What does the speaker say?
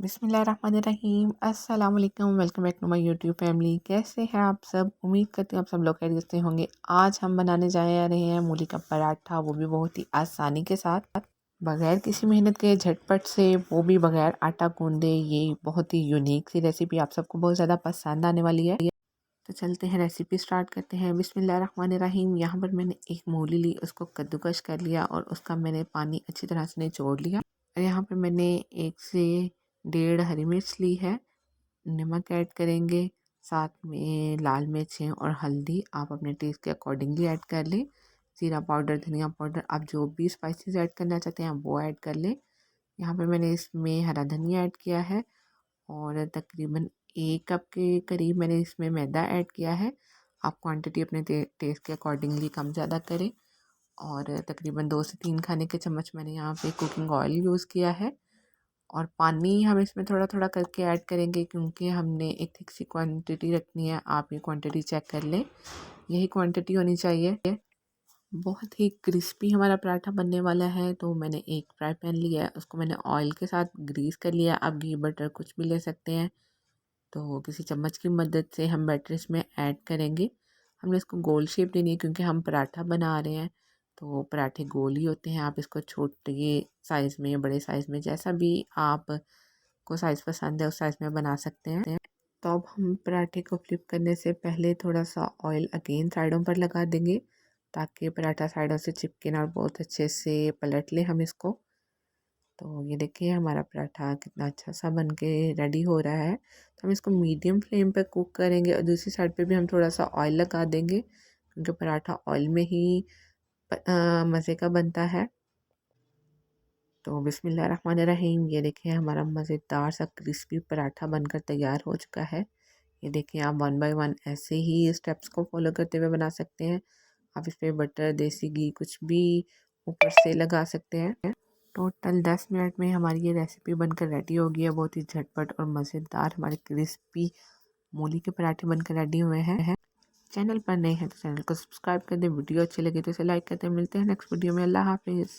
बिस्मिल्लाहिर्रहमानिर्रहीम। अस्सलाम वालेकुम। Welcome back to my YouTube family. कैसे हैं आप सब? उम्मीद करती हूँ आप सब लोग खैरियत से होंगे। आज हम बनाने जा रहे हैं मूली का पराठा, वो भी बहुत ही आसानी के साथ, बगैर किसी मेहनत के, झटपट से, वो भी बगैर आटा गूंदे। ये बहुत ही यूनिक सी रेसिपी आप सबको बहुत ज़्यादा पसंद आने वाली है। तो चलते हैं, रेसिपी स्टार्ट करते हैं। बिस्मिल्लाहिर्रहमानिर्रहीम। यहाँ पर मैंने एक मूली ली, उसको कद्दूकश कर लिया और उसका मैंने पानी अच्छी तरह से निचोड़ लिया। और यहाँ पर मैंने 1 से 1.5 हरी मिर्च ली है। नमक ऐड करेंगे, साथ में लाल मिर्चें और हल्दी आप अपने टेस्ट के अकॉर्डिंगली ऐड कर लें। जीरा पाउडर, धनिया पाउडर, आप जो भी स्पाइसेस ऐड करना चाहते हैं वो ऐड कर लें। यहाँ पर मैंने इसमें हरा धनिया ऐड किया है और तकरीबन 1 कप के करीब मैंने इसमें मैदा ऐड किया है। आप क्वांटिटी अपने टेस्ट के अकॉर्डिंगली कम ज़्यादा करें। और तकरीबन 2 से 3 खाने के चम्मच मैंने यहाँ पे कुकिंग ऑयल यूज़ किया है। और पानी हम इसमें थोड़ा थोड़ा करके ऐड करेंगे, क्योंकि हमने एक थिक सी क्वांटिटी रखनी है। आप ये क्वांटिटी चेक कर लें, यही क्वांटिटी होनी चाहिए। बहुत ही क्रिस्पी हमारा पराठा बनने वाला है। तो मैंने एक फ्राई पैन लिया है, उसको मैंने ऑयल के साथ ग्रीस कर लिया। आप घी बटर कुछ भी ले सकते हैं। तो किसी चम्मच की मदद से हम बैटर इसमें ऐड करेंगे। हमने इसको गोल शेप देनी है, क्योंकि हम पराठा बना रहे हैं। तो पराठे गोल ही होते हैं। आप इसको छोटे साइज़ में, बड़े साइज़ में, जैसा भी आप को साइज़ पसंद है उस साइज़ में बना सकते हैं। तो अब हम पराठे को फ्लिप करने से पहले थोड़ा सा ऑयल अगेन साइडों पर लगा देंगे, ताकि पराठा साइडों से चिपके ना, और बहुत अच्छे से पलट लें हम इसको। तो ये देखिए हमारा पराठा कितना अच्छा सा बन के रेडी हो रहा है। तो हम इसको मीडियम फ्लेम पर कुक करेंगे और दूसरी साइड पे भी हम थोड़ा सा ऑयल लगा देंगे, क्योंकि पराठा ऑयल में ही मज़े का बनता है। तो बिस्मिल्लाहिर्रहमानिर्रहीम। ये देखिए हमारा मज़ेदार सा क्रिस्पी पराठा बनकर तैयार हो चुका है। ये देखिए आप 1 बाय 1 ऐसे ही स्टेप्स को फॉलो करते हुए बना सकते हैं। आप इस पे बटर, देसी घी कुछ भी ऊपर से लगा सकते हैं। टोटल 10 मिनट में हमारी ये रेसिपी बनकर रेडी हो गई है। बहुत ही झटपट और मज़ेदार हमारे क्रिस्पी मूली के पराठे बनकर रेडी हुए हैं। चैनल पर नए हैं तो चैनल को सब्सक्राइब कर दें। वीडियो अच्छी लगे तो इसे लाइक करते हैं। मिलते हैं नेक्स्ट वीडियो में। अल्लाह हाफिज़।